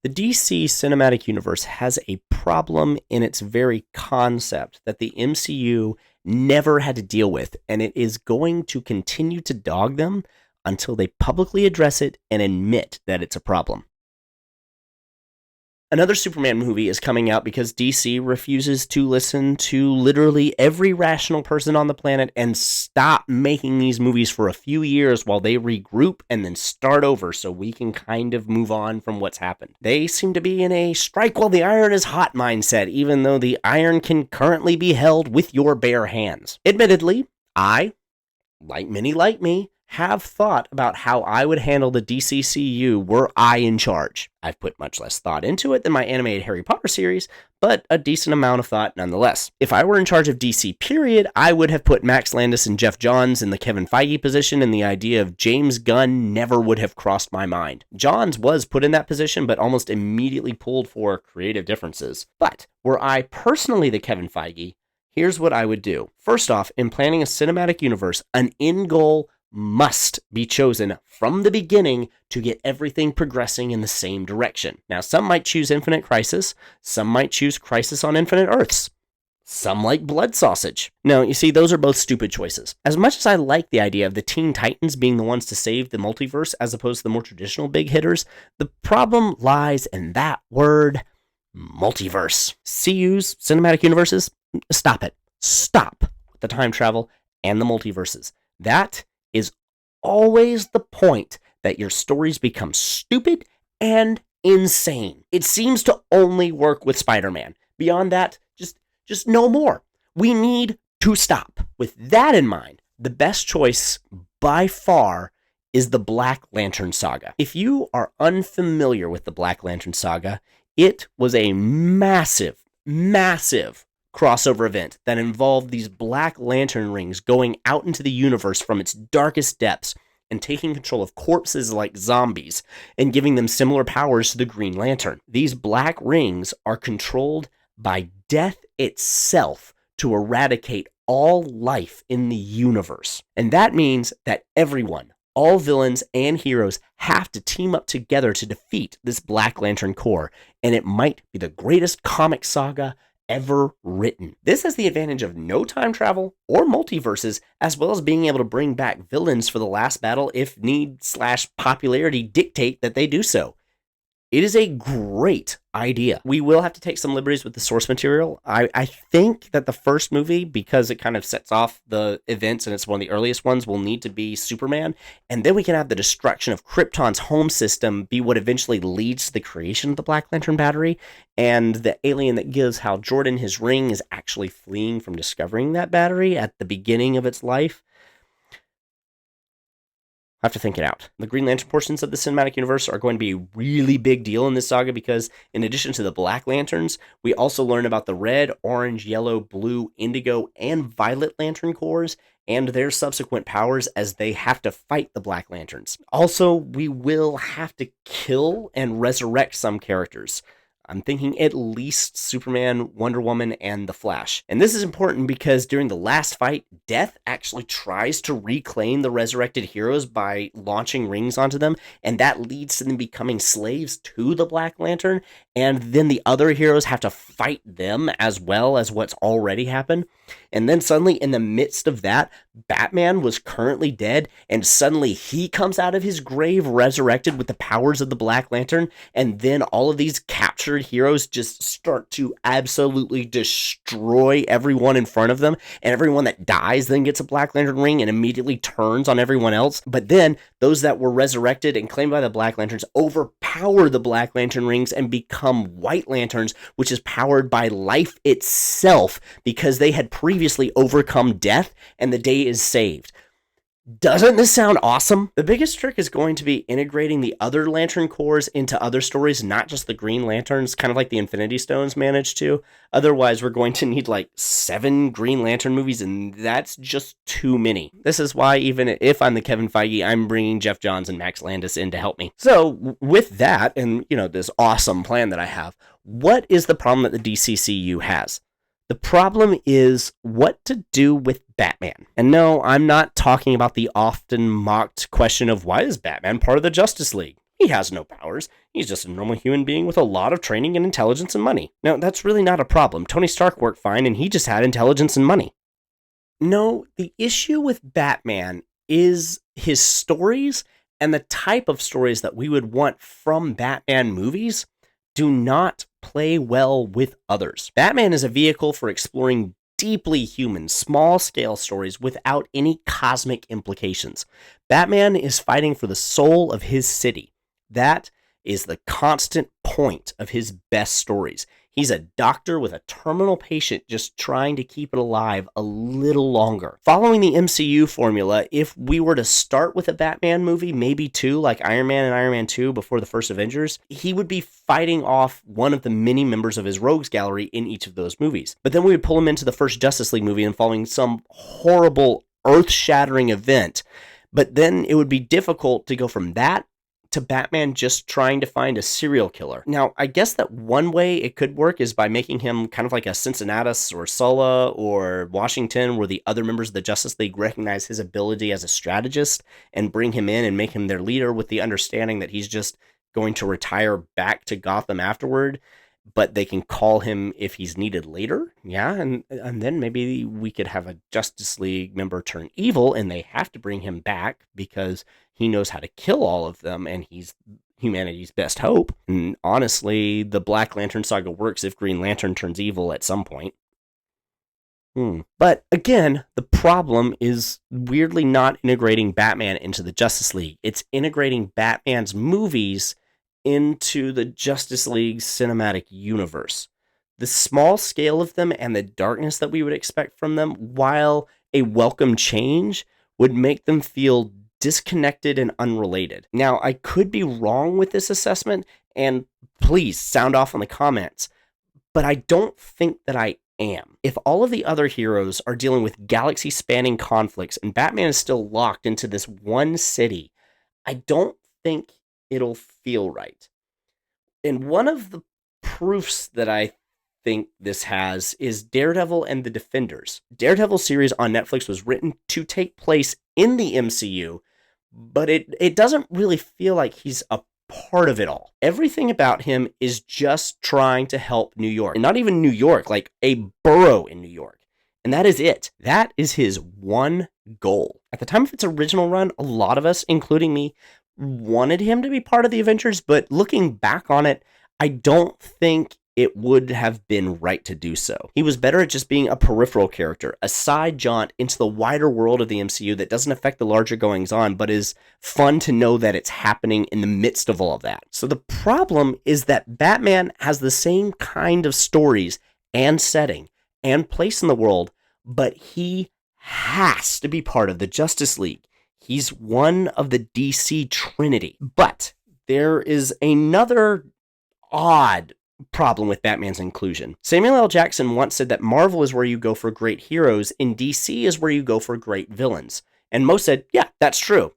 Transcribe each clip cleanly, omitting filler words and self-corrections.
The DC cinematic universe has a problem in its very concept that the MCU never had to deal with, and it is going to continue to dog them until they publicly address it and admit that it's a problem. Another Superman movie is coming out because DC refuses to listen to literally every rational person on the planet and stop making these movies for a few years while they regroup and then start over so we can kind of move on from what's happened. They seem to be in a strike while the iron is hot mindset, even though the iron can currently be held with your bare hands. Admittedly, I, like many like me, have thought about how I would handle the DCCU were I in charge. I've put much less thought into it than my animated Harry Potter series, but a decent amount of thought nonetheless. If I were in charge of DC period, I would have put Max Landis and Jeff Johns in the Kevin Feige position, and the idea of James Gunn never would have crossed my mind. Johns was put in that position, but almost immediately pulled for creative differences. But were I personally the Kevin Feige, here's what I would do. First off, in planning a cinematic universe, an end goal must be chosen from the beginning to get everything progressing in the same direction. Now, some might choose Infinite Crisis, some might choose Crisis on Infinite Earths. Some like Blood Sausage. No, you see, those are both stupid choices. As much as I like the idea of the Teen Titans being the ones to save the multiverse as opposed to the more traditional big hitters, the problem lies in that word, multiverse. CU's cinematic universes, stop it. Stop with the time travel and the multiverses. That is always the point that your stories become stupid and insane. It seems to only work with Spider-Man. Beyond that, just no more. We need to stop. With that in mind, the best choice by far is the Black Lantern saga. If you are unfamiliar with the Black Lantern saga, it was a massive crossover event that involved these Black Lantern rings going out into the universe from its darkest depths and taking control of corpses like zombies and giving them similar powers to the Green Lantern. These black rings are controlled by death itself to eradicate all life in the universe. And that means that everyone, all villains and heroes, have to team up together to defeat this Black Lantern Corps, and it might be the greatest comic saga ever written. This has the advantage of no time travel or multiverses, as well as being able to bring back villains for the last battle if need/popularity dictate that they do so. It is a great idea. We will have to take some liberties with the source material. I think that the first movie, because it kind of sets off the events and it's one of the earliest ones, will need to be Superman. And then we can have the destruction of Krypton's home system be what eventually leads to the creation of the Black Lantern battery. And the alien that gives Hal Jordan his ring is actually fleeing from discovering that battery at the beginning of its life. I have to think it out. The Green Lantern portions of the cinematic universe are going to be a really big deal in this saga because in addition to the Black Lanterns, we also learn about the red, orange, yellow, blue, indigo, and violet Lantern Corps and their subsequent powers as they have to fight the Black Lanterns. Also, we will have to kill and resurrect some characters. I'm thinking at least Superman, Wonder Woman, and The Flash. And this is important because during the last fight, Death actually tries to reclaim the resurrected heroes by launching rings onto them, and that leads to them becoming slaves to the Black Lantern, and then the other heroes have to fight them as well as what's already happened. And then suddenly, in the midst of that, Batman was currently dead, and suddenly he comes out of his grave resurrected with the powers of the Black Lantern, and then all of these captured heroes just start to absolutely destroy everyone in front of them, and everyone that dies then gets a Black Lantern ring and immediately turns on everyone else. But then, those that were resurrected and claimed by the Black Lanterns overpower the Black Lantern rings and become White Lanterns, which is powered by life itself because they had previously overcome death, and the day is saved. Doesn't this sound awesome? The biggest trick is going to be integrating the other Lantern Corps into other stories, not just the Green Lanterns, kind of like the Infinity Stones managed to. Otherwise, we're going to need like 7 Green Lantern movies, and that's just too many. This is why even if I'm the Kevin Feige, I'm bringing Jeff Johns and Max Landis in to help me. So with that, and this awesome plan that I have, what is the problem that the DCCU has? The problem is what to do with Batman. And no, I'm not talking about the often mocked question of why is Batman part of the Justice League? He has no powers. He's just a normal human being with a lot of training and intelligence and money. Now, that's really not a problem. Tony Stark worked fine, and he just had intelligence and money. No, the issue with Batman is his stories and the type of stories that we would want from Batman movies do not play well with others. Batman is a vehicle for exploring deeply human, small-scale stories without any cosmic implications. Batman is fighting for the soul of his city. That is the constant point of his best stories. He's a doctor with a terminal patient just trying to keep it alive a little longer. Following the MCU formula, if we were to start with a Batman movie, maybe two, like Iron Man and Iron Man 2 before the first Avengers, he would be fighting off one of the many members of his rogues gallery in each of those movies. But then we would pull him into the first Justice League movie and following some horrible, earth-shattering event. But then it would be difficult to go from that to Batman just trying to find a serial killer. Now, I guess that one way it could work is by making him kind of like a Cincinnatus or Sulla or Washington, where the other members of the Justice League recognize his ability as a strategist and bring him in and make him their leader with the understanding that he's just going to retire back to Gotham afterward, but they can call him if he's needed later. Yeah, and then maybe we could have a Justice League member turn evil and they have to bring him back because he knows how to kill all of them and he's humanity's best hope. And honestly, the Black Lantern saga works if Green Lantern turns evil at some point. But again, the problem is weirdly not integrating Batman into the Justice League. It's integrating Batman's movies into the Justice League cinematic universe. The small scale of them and the darkness that we would expect from them, while a welcome change, would make them feel disconnected and unrelated. Now, I could be wrong with this assessment, and please sound off in the comments, but I don't think that I am. If all of the other heroes are dealing with galaxy-spanning conflicts and Batman is still locked into this one city, I don't think it'll feel right. And one of the proofs that I think this has is Daredevil and the Defenders. Daredevil series on Netflix was written to take place in the MCU, but it doesn't really feel like he's a part of it all. Everything about him is just trying to help New York. And not even New York, like a borough in New York. And that is it. That is his one goal. At the time of its original run, a lot of us, including me, wanted him to be part of the Avengers, but looking back on it, I don't think it would have been right to do so. He was better at just being a peripheral character, a side jaunt into the wider world of the MCU that doesn't affect the larger goings-on, but is fun to know that it's happening in the midst of all of that. So the problem is that Batman has the same kind of stories and setting and place in the world, but he has to be part of the Justice League. He's one of the DC Trinity. But there is another odd problem with Batman's inclusion. Samuel L. Jackson once said that Marvel is where you go for great heroes and DC is where you go for great villains. And most said, yeah, that's true.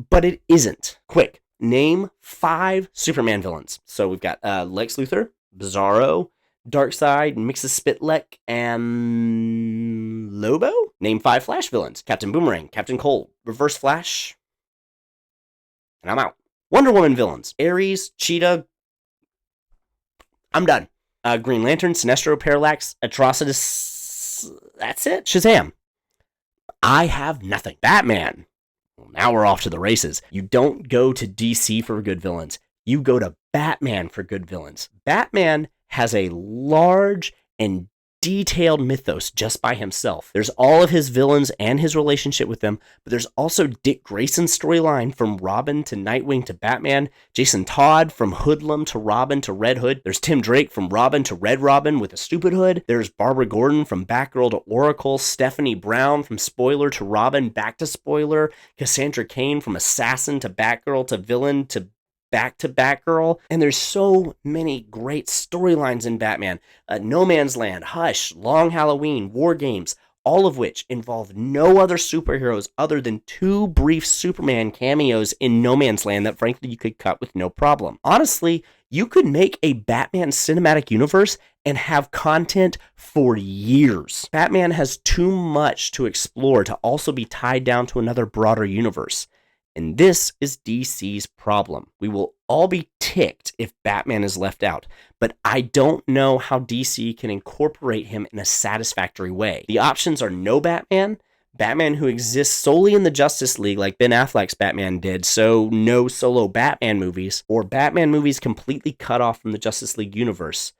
But it isn't. Quick, name 5 Superman villains. So we've got Lex Luthor, Bizarro, Darkseid, Mixes Spitlek, and Lobo? Name 5 Flash villains. Captain Boomerang, Captain Cold, Reverse Flash, and I'm out. Wonder Woman villains. Ares, Cheetah. I'm done. Green Lantern, Sinestro, Parallax, Atrocitus. That's it. Shazam. I have nothing. Batman. Well, now we're off to the races. You don't go to DC for good villains. You go to Batman for good villains. Batman has a large and detailed mythos just by himself. There's all of his villains and his relationship with them, but there's also Dick Grayson's storyline from Robin to Nightwing to Batman, Jason Todd from Hoodlum to Robin to Red Hood, there's Tim Drake from Robin to Red Robin with a stupid hood, there's Barbara Gordon from Batgirl to Oracle, Stephanie Brown from Spoiler to Robin back to Spoiler, Cassandra Cain from Assassin to Batgirl to Villain to back to Batgirl, and there's so many great storylines in Batman. No Man's Land, Hush, Long Halloween, War Games, all of which involve no other superheroes other than 2 brief Superman cameos in No Man's Land that frankly you could cut with no problem. Honestly, you could make a Batman cinematic universe and have content for years. Batman has too much to explore to also be tied down to another broader universe. And this is DC's problem. We will all be ticked if Batman is left out, but I don't know how DC can incorporate him in a satisfactory way. The options are no Batman, Batman who exists solely in the Justice League like Ben Affleck's Batman did, so no solo Batman movies, or Batman movies completely cut off from the Justice League universe.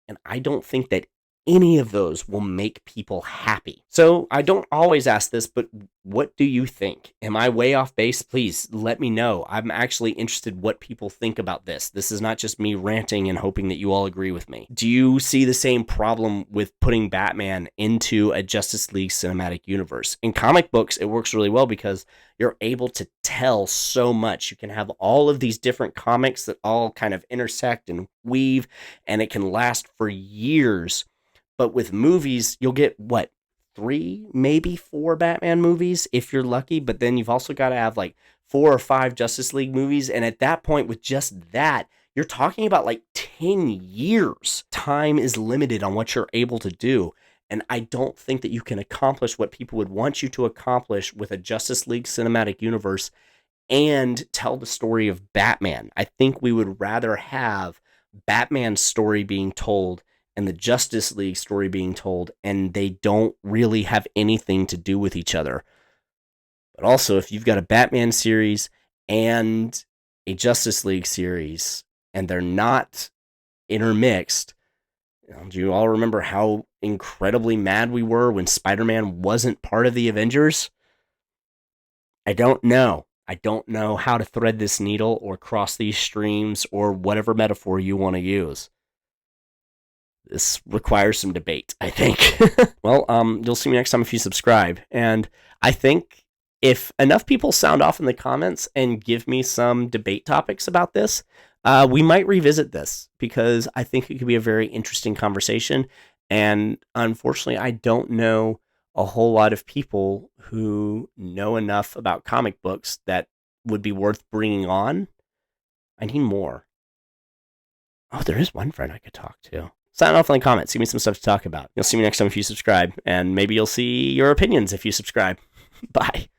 And I don't think that any of those will make people happy. So I don't always ask this, but what do you think? Am I way off base? Please let me know. I'm actually interested what people think about this. This is not just me ranting and hoping that you all agree with me. Do you see the same problem with putting Batman into a Justice League cinematic universe? In comic books, it works really well because you're able to tell so much. You can have all of these different comics that all kind of intersect and weave, and it can last for years. But with movies, you'll get, what, 3, maybe 4 Batman movies if you're lucky. But then you've also got to have like 4 or 5 Justice League movies. And at that point, with just that, you're talking about like 10 years. Time is limited on what you're able to do. And I don't think that you can accomplish what people would want you to accomplish with a Justice League cinematic universe and tell the story of Batman. I think we would rather have Batman's story being told and the Justice League story being told, and they don't really have anything to do with each other. But also, if you've got a Batman series and a Justice League series, and they're not intermixed, do you all remember how incredibly mad we were when Spider-Man wasn't part of the Avengers? I don't know. I don't know how to thread this needle or cross these streams or whatever metaphor you want to use. This requires some debate, I think. Well, you'll see me next time if you subscribe. And I think if enough people sound off in the comments and give me some debate topics about this, we might revisit this because I think it could be a very interesting conversation. And unfortunately, I don't know a whole lot of people who know enough about comic books that would be worth bringing on. I need more. Oh, there is one friend I could talk to. Sign off in the comments. Give me some stuff to talk about. You'll see me next time if you subscribe, and maybe you'll see your opinions if you subscribe. Bye.